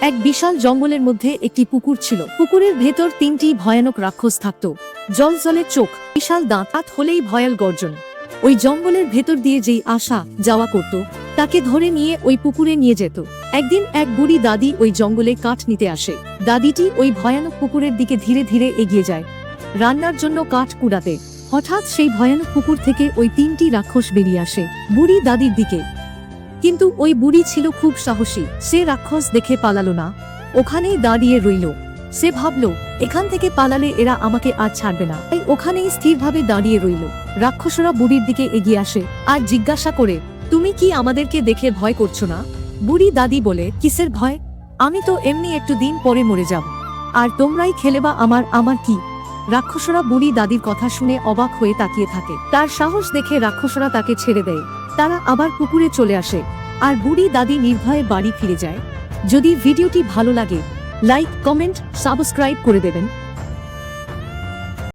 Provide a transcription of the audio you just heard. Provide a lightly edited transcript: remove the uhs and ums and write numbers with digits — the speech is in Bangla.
এক বিশাল জঙ্গলের মধ্যে একটি পুকুর ছিল। পুকুরের ভেতর তিনটি ভয়ানক রাক্ষস থাকত। জলজলে চোখ, বিশাল দাঁত, হাত হলেই ভয়াল গর্জন। ওই জঙ্গলের ভেতর দিয়ে যেই আসা যাওয়া করত তাকে ধরে নিয়ে ওই পুকুরে নিয়ে যেত। একদিন এক বুড়ি দাদি ওই জঙ্গলে কাঠ নিতে আসে। দাদিটি ওই ভয়ানক পুকুরের দিকে ধীরে ধীরে এগিয়ে যায় রান্নার জন্য কাঠ কুড়াতে। হঠাৎ সেই ভয়ানক পুকুর থেকে ওই তিনটি রাক্ষস বেরিয়ে আসে বুড়ি দাদির দিকে। কিন্তু ওই বুড়ি ছিল খুব সাহসী। সে রাক্ষস দেখে পালালো না, ওখানেই দাঁড়িয়ে রইল। সে ভাবল, এখান থেকে পালালে এরা আমাকে আর ছাড়বে না, তাই ওখানেই স্থিরভাবে দাঁড়িয়ে রইল। রাক্ষসরা বুড়ির দিকে এগিয়ে আসে আর জিজ্ঞাসা করে, তুমি কি আমাদেরকে দেখে ভয় করছো না? বুড়ি দাদি বলে, কিসের ভয়? আমি তো এমনি একটু দিন পরে মরে যাব, আর তোমরাই খেলেবা আমার কি? রাক্ষসরা বুড়ি দাদির কথা শুনে অবাক হয়ে তাকিয়ে থাকে। তার সাহস দেখে রাক্ষসরা তাকে ছেড়ে দেয়। তারা আবার পুকুরে চলে আসে আর বুড়ি দাদি নির্ভয়ে বাড়ি ফিরে যায়। যদি ভিডিওটি ভালো লাগে, লাইক, কমেন্ট, সাবস্ক্রাইব করে দেবেন।